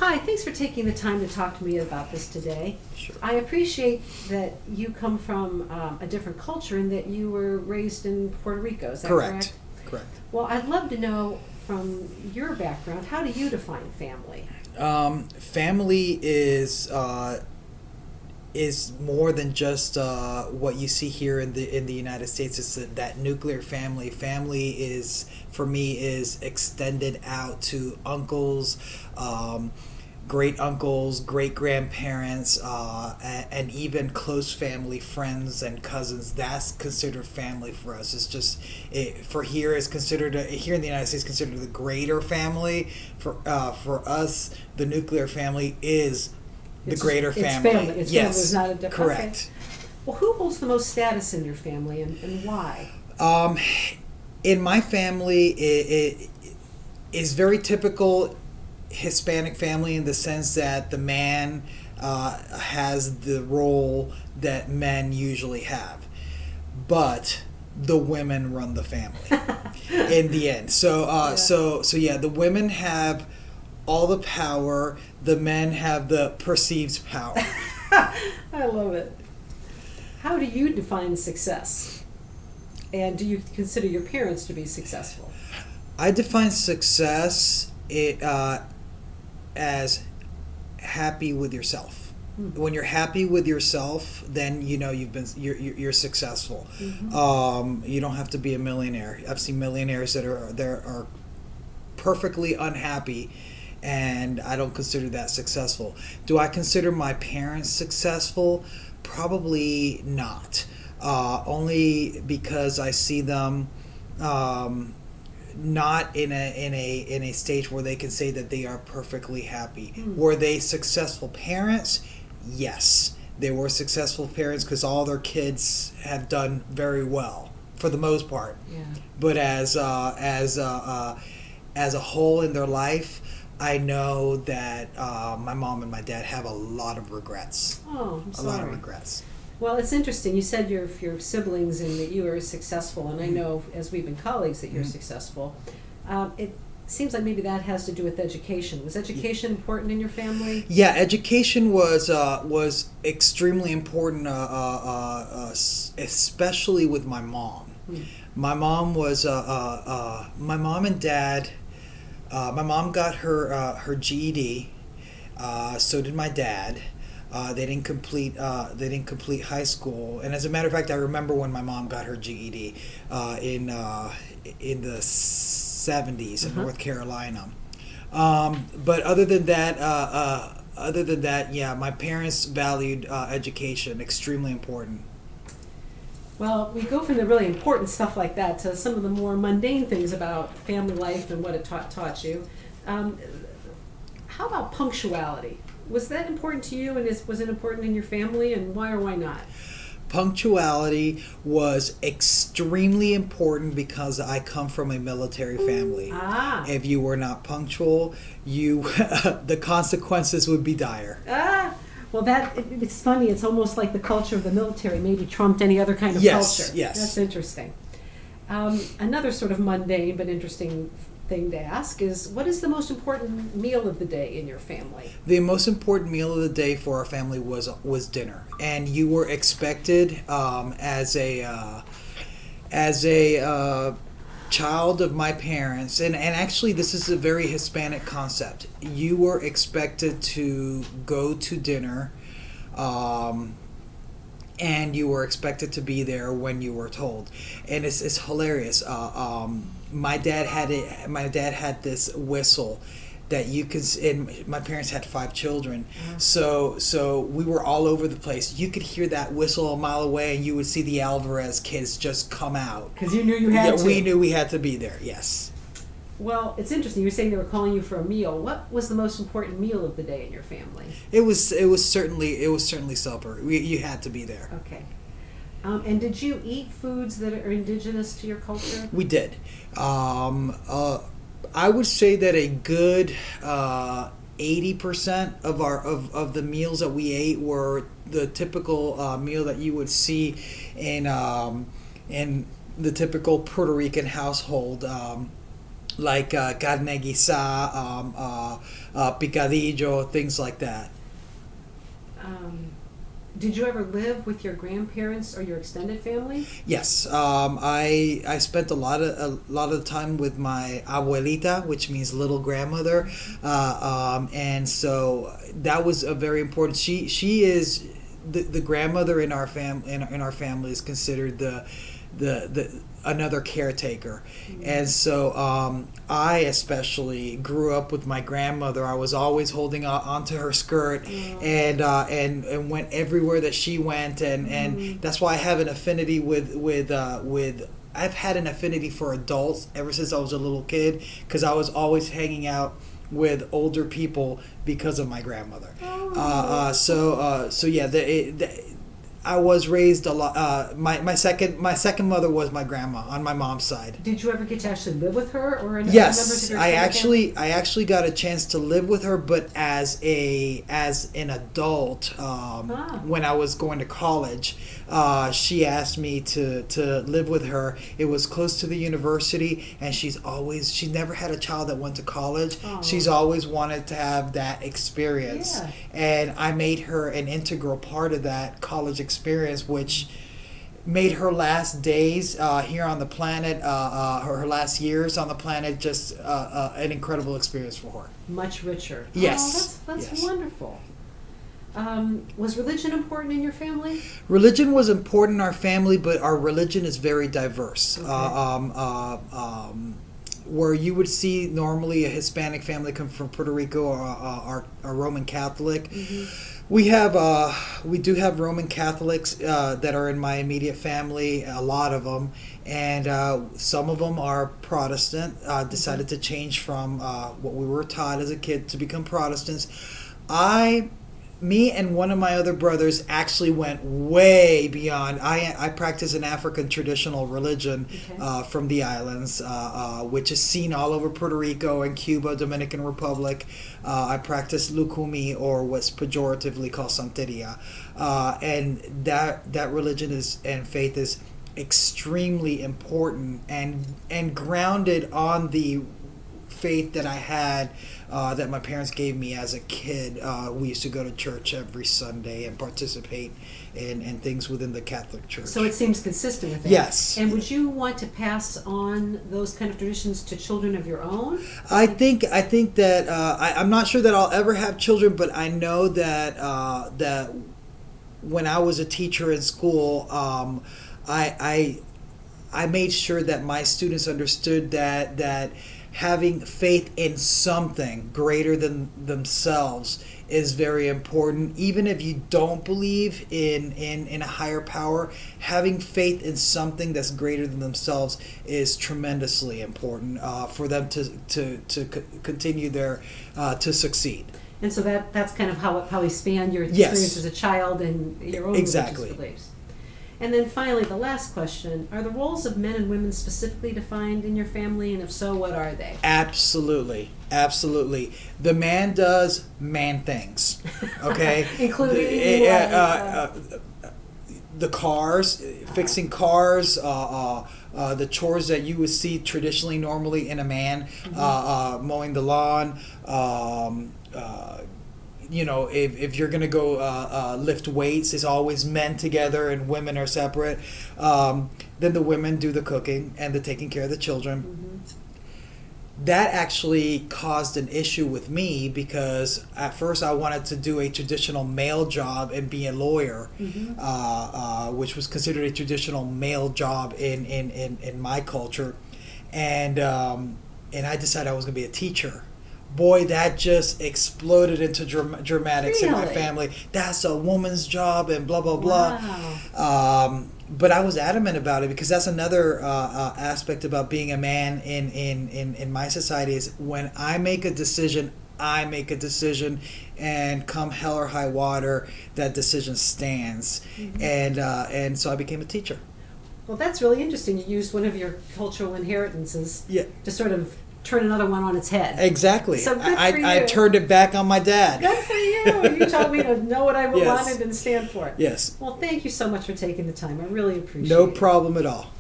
Hi, thanks for taking the time to talk to me about this today. Sure. I appreciate that you come from a different culture and that you were raised in Puerto Rico. Is that correct? Correct. Well, I'd love to know from your background, how do you define family? Family is more than just what you see here in the United States. It's that nuclear family. Family is, for me, is extended out to uncles, great uncles, great grandparents, and even close family, friends and cousins. That's considered family for us. It's just for here is considered here in the United States considered the greater family. For us, the nuclear family is the greater family. It's family. It's yes, family. It's not a different. correct. Okay. Well, who holds the most status in your family, and why? In my family, it is very typical Hispanic family in the sense that the man has the role that men usually have, but the women run the family in the end. So yeah, the women have all the power. The men have the perceived power. I love it. How do you define success? And do you consider your parents to be successful? I define success as happy with yourself. Mm-hmm. When you're happy with yourself, then you know you're successful. Mm-hmm. You don't have to be a millionaire. I've seen millionaires that are perfectly unhappy, and I don't consider that successful. Do I consider my parents successful? Probably not. Only because I see them not in a stage where they can say that they are perfectly happy. Were they successful parents? Yes, they were successful parents because all their kids have done very well for the most part. Yeah. But as a whole in their life, I know that my mom and my dad have a lot of regrets. Oh, I'm sorry. A lot of regrets. Well, it's interesting. You said your siblings and that you are successful, and I know as we've been colleagues that you're successful. It seems like maybe that has to do with education. Was education important in your family? Yeah, education was extremely important, especially with my mom. My mom was my mom and dad. My mom got her GED. So did my dad. They didn't complete high school, and as a matter of fact, I remember when my mom got her GED in the 70s in North Carolina. But other than that, yeah, my parents valued education, extremely important. Well, we go from the really important stuff like that to some of the more mundane things about family life and what it taught you. How about punctuality? Was that important to you, and was it important in your family, and why or why not? Punctuality was extremely important because I come from a military family. If you were not punctual, the consequences would be dire. Well, it's funny. It's almost like the culture of the military maybe trumped any other kind of culture. Yes. That's interesting. Another sort of mundane but interesting thing to ask is, what is the most important meal of the day in your family? The most important meal of the day for our family was dinner, and you were expected as a child of my parents, and actually this is a very Hispanic concept. You were expected to go to dinner, and you were expected to be there when you were told, and it's hilarious. My dad had this whistle that you could. And my parents had 5 children, so we were all over the place. You could hear that whistle a mile away, and you would see the Alvarez kids just come out because you knew you had to. We knew we had to be there. Yes. Well, it's interesting. You were saying they were calling you for a meal. What was the most important meal of the day in your family? It was certainly supper. You had to be there. Okay. And did you eat foods that are indigenous to your culture? We did. I would say that a good 80% of the meals that we ate were the typical meal that you would see in the typical Puerto Rican household. like carne guisada, picadillo, things like that. Did you ever live with your grandparents or your extended family? Yes, I spent a lot of time with my abuelita, which means little grandmother, and so that was a very important. She is the grandmother in our our family is considered the another caretaker. And so I especially grew up with my grandmother. I was always holding onto her skirt, and went everywhere that she went, and that's why I have an affinity with I've had an affinity for adults ever since I was a little kid, because I was always hanging out with older people because of my grandmother. So yeah, I was raised a lot. My second mother was my grandma on my mom's side. Did you ever get to actually live with her, or members Yes, of your I extended family? actually got a chance to live with her, but as an adult, when I was going to college, she asked me to live with her. It was close to the university, and she never had a child that went to college. She's always wanted to have that experience, Yeah. and I made her an integral part of that college experience, which made her last days here on the planet, her last years on the planet, just an incredible experience for her. Much richer. Yes. That's Yes. wonderful. Was religion important in your family? Religion was important in our family, but our religion is very diverse. Okay. Where you would see normally a Hispanic family come from Puerto Rico or a Roman Catholic. We do have Roman Catholics that are in my immediate family, a lot of them, and some of them are Protestant. Decided to change from what we were taught as a kid to become Protestants. Me and one of my other brothers actually went way beyond. I practice an African traditional religion from the islands, which is seen all over Puerto Rico and Cuba, Dominican Republic. I practice Lukumi, or what's pejoratively called Santeria, and that religion and faith is extremely important and grounded on the faith that I had, that my parents gave me as a kid. We used to go to church every Sunday and participate in things within the Catholic Church. So it seems consistent with that. Yes. And would you want to pass on those kind of traditions to children of your own? I think that I'm not sure that I'll ever have children, but I know that that when I was a teacher in school, I made sure that my students understood that having faith in something greater than themselves is very important. Even if you don't believe in a higher power, having faith in something that's greater than themselves is tremendously important for them to continue to succeed. And so that's kind of how we span your Yes. experience as a child and your own Exactly. religious beliefs. And then finally, the last question: are the roles of men and women specifically defined in your family, and if so, what are they? Absolutely. The man does man things. Okay. Including the cars, fixing cars, the chores that you would see traditionally normally in a man, mowing the lawn. If you're gonna go lift weights, it's always men together and women are separate. Then the women do the cooking and the taking care of the children. That actually caused an issue with me, because at first I wanted to do a traditional male job and be a lawyer, which was considered a traditional male job in my culture, and I decided I was going to be a teacher. Boy, that just exploded into dramatics in my Really? family. That's a woman's job and blah blah blah. Wow. But I was adamant about it, because that's another aspect about being a man in my society, is when I make a decision, and come hell or high water, that decision stands. And so I became a teacher. Well, that's really interesting. You used one of your cultural inheritances Yeah. to sort of turn another one on its head. Exactly. So good for I you. turned it back on my dad. Good for you. You taught me to know what I Yes. wanted and stand for it. Yes. Well, thank you so much for taking the time. I really appreciate No it. problem at all.